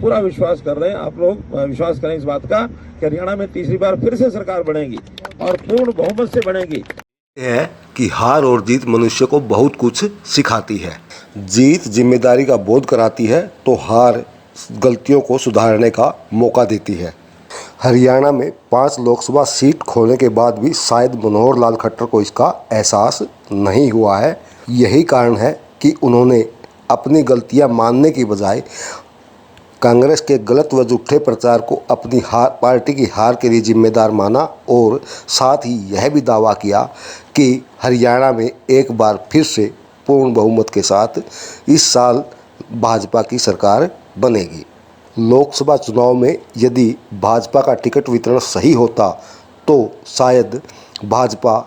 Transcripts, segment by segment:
पूरा विश्वास कर रहे हैं। आप लोग विश्वास करें इस बात का कि हरियाणा में तीसरी बार फिर से सरकार बनेगी और पूर्ण बहुमत से बनेगी। है कि हार और जीत मनुष्य को बहुत कुछ सिखाती है। जीत जिम्मेदारी का बोध कराती है तो हार गलतियों को सुधारने का मौका देती है। हरियाणा में 5 लोकसभा सीट खोने के बाद भी शायद मनोहर लाल खट्टर को इसका एहसास नहीं हुआ है। यही कारण है कि उन्होंने अपनी गलतियां मानने की बजाय कांग्रेस के गलत व झूठे प्रचार को अपनी पार्टी की हार के लिए जिम्मेदार माना और साथ ही यह भी दावा किया कि हरियाणा में एक बार फिर से पूर्ण बहुमत के साथ इस साल भाजपा की सरकार बनेगी। लोकसभा चुनाव में यदि भाजपा का टिकट वितरण सही होता तो शायद भाजपा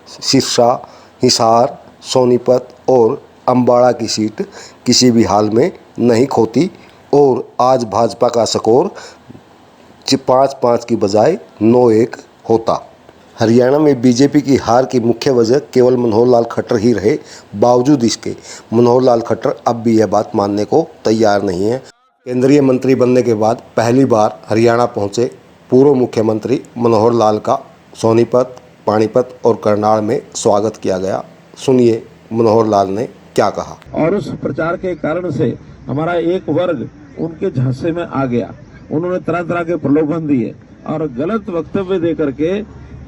सिरसा, हिसार, सोनीपत और अम्बाड़ा की सीट किसी भी हाल में नहीं खोती और आज भाजपा का स्कोर 5-5 की बजाय 9-1 होता। हरियाणा में बीजेपी की हार की मुख्य वजह केवल मनोहर लाल खट्टर ही रहे। बावजूद इसके मनोहर लाल खट्टर अब भी यह बात मानने को तैयार नहीं है। केंद्रीय मंत्री बनने के बाद पहली बार हरियाणा पहुंचे पूर्व मुख्यमंत्री मनोहर लाल का सोनीपत, पानीपत और करनाल में स्वागत किया गया। सुनिए मनोहर लाल ने क्या कहा। और उस प्रचार के कारण से हमारा एक वर्ग उनके झांसे में आ गया। उन्होंने तरह तरह के प्रलोभन दिए और गलत वक्तव्य दे करके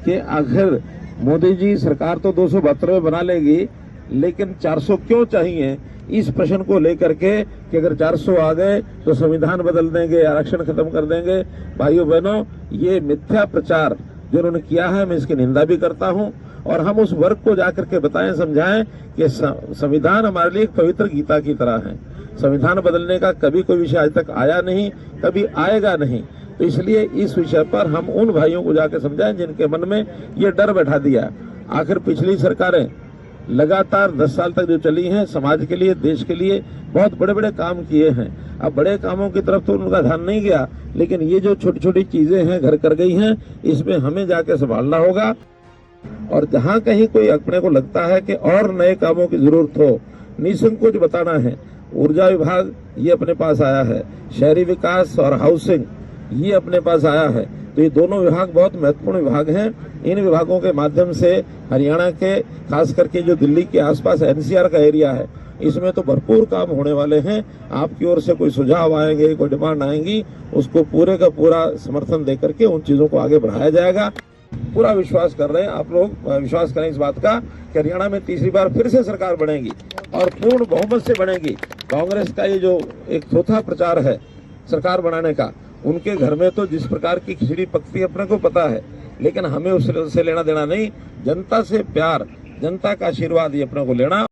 कि आखिर मोदी जी सरकार तो 272 बना लेगी लेकिन 400 क्यों चाहिए, इस प्रश्न को लेकर के कि अगर 400 आ गए तो संविधान बदल देंगे, आरक्षण खत्म कर देंगे। भाइयों बहनों, ये मिथ्या प्रचार जो उन्होंने किया है मैं इसकी निंदा भी करता हूं और हम उस वर्ग को जाकर के बताएं, समझाएं कि संविधान हमारे लिए एक पवित्र गीता की तरह है। संविधान बदलने का कभी कोई विषय आज तक आया नहीं, कभी आएगा नहीं। तो इसलिए इस विषय पर हम उन भाइयों को जाकर समझाएं जिनके मन में ये डर बैठा दिया। आखिर पिछली सरकारें लगातार 10 साल तक जो चली हैं, समाज के लिए, देश के लिए बहुत बड़े बड़े काम किए हैं। अब बड़े कामों की तरफ तो उनका ध्यान नहीं गया, लेकिन ये जो छोटी छोटी चीजें हैं घर कर गई हैं, इसमें हमें जाके संभालना होगा। और जहां कहीं कोई अपने को लगता है कि और नए कामों की जरूरत हो, निसंकोच बताना है। ऊर्जा विभाग ये अपने पास आया है, शहरी विकास और हाउसिंग ये अपने पास आया है। तो ये दोनों विभाग बहुत महत्वपूर्ण विभाग हैं। इन विभागों के माध्यम से हरियाणा के खास करके जो दिल्ली के आसपास एनसीआर का एरिया है, इसमें तो भरपूर काम होने वाले हैं। आपकी ओर से कोई सुझाव आएंगे, कोई डिमांड आएंगी, उसको पूरे का पूरा समर्थन देकर के उन चीजों को आगे बढ़ाया जाएगा। पूरा विश्वास कर रहे हैं। आप लोग विश्वास करें इस बात का कि हरियाणा में तीसरी बार फिर से सरकार बनेगी और पूर्ण बहुमत से बनेगी। कांग्रेस का ये जो एक चौथा प्रचार है सरकार बनाने का, उनके घर में तो जिस प्रकार की खिचड़ी पकती अपने को पता है, लेकिन हमें उससे लेना देना नहीं। जनता से प्यार, जनता का आशीर्वाद ये अपने को लेना।